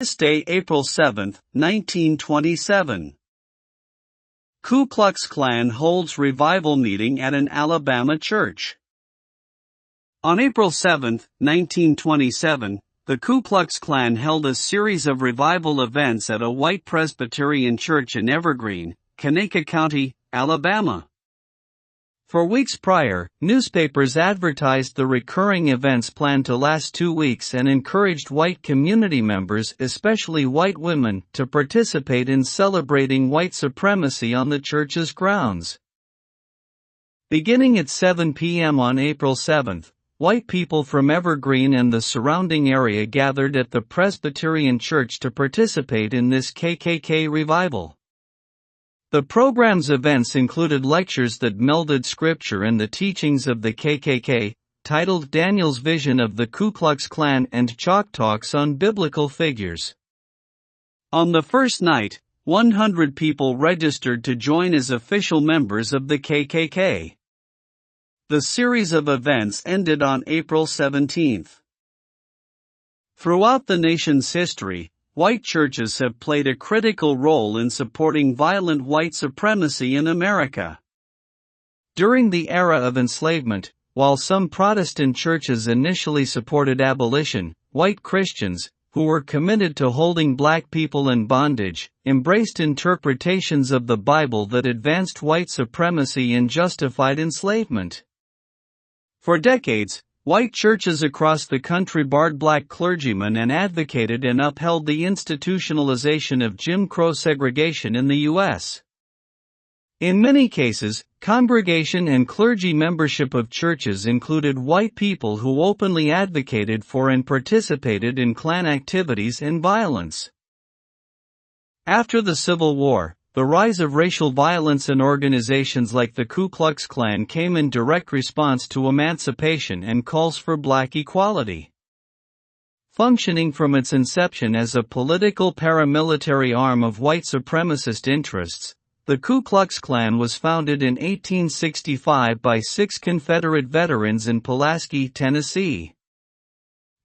Thursday, April 7, 1927. Ku Klux Klan holds revival meeting at an Alabama church. On April 7, 1927, the Ku Klux Klan held a series of revival events at a white Presbyterian church in Evergreen, Conecuh County, Alabama. For weeks prior, newspapers advertised the recurring events planned to last 2 weeks and encouraged white community members, especially white women, to participate in celebrating white supremacy on the church's grounds. Beginning at 7 p.m. on April 7, white people from Evergreen and the surrounding area gathered at the Presbyterian church to participate in this KKK revival. The program's events included lectures that melded scripture and the teachings of the KKK, titled Daniel's Vision of the Ku Klux Klan, and chalk talks on biblical figures. On the first night, 100 people registered to join as official members of the KKK. The series of events ended on April 17. Throughout the nation's history, white churches have played a critical role in supporting violent white supremacy in America. During the era of enslavement, while some Protestant churches initially supported abolition, white Christians, who were committed to holding black people in bondage, embraced interpretations of the Bible that advanced white supremacy and justified enslavement. For decades, white churches across the country barred black clergymen and advocated and upheld the institutionalization of Jim Crow segregation in the U.S. In many cases, congregation and clergy membership of churches included white people who openly advocated for and participated in Klan activities and violence. After the Civil War, the rise of racial violence and organizations like the Ku Klux Klan came in direct response to emancipation and calls for black equality. Functioning from its inception as a political paramilitary arm of white supremacist interests, the Ku Klux Klan was founded in 1865 by 6 Confederate veterans in Pulaski, Tennessee.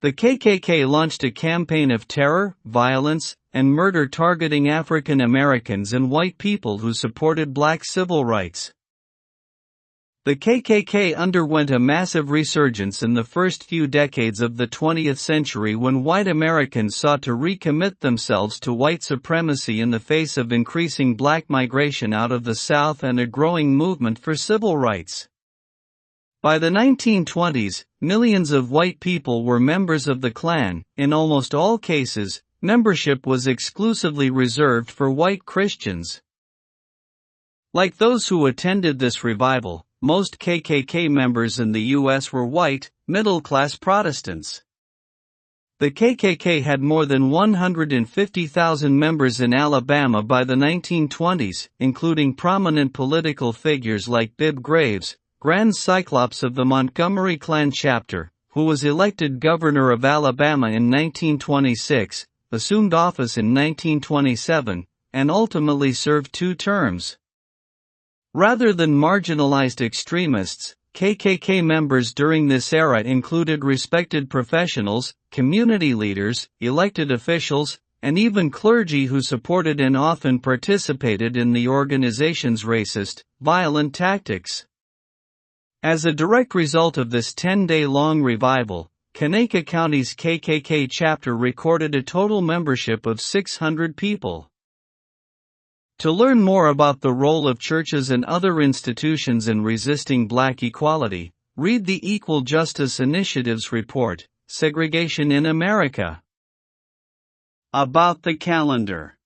The KKK launched a campaign of terror, violence, and murder targeting African Americans and white people who supported black civil rights. The KKK underwent a massive resurgence in the first few decades of the 20th century when white Americans sought to recommit themselves to white supremacy in the face of increasing black migration out of the South and a growing movement for civil rights. By the 1920s, millions of white people were members of the Klan. In almost all cases, membership was exclusively reserved for white Christians. Like those who attended this revival, most KKK members in the U.S. were white, middle-class Protestants. The KKK had more than 150,000 members in Alabama by the 1920s, including prominent political figures like Bibb Graves, Grand Cyclops of the Montgomery Klan chapter, who was elected governor of Alabama in 1926, assumed office in 1927, and ultimately served 2 terms. Rather than marginalized extremists, KKK members during this era included respected professionals, community leaders, elected officials, and even clergy who supported and often participated in the organization's racist, violent tactics. As a direct result of this 10-day-long revival, Conecuh County's KKK chapter recorded a total membership of 600 people. To learn more about the role of churches and other institutions in resisting black equality, read the Equal Justice Initiative's report, Segregation in America. About the calendar.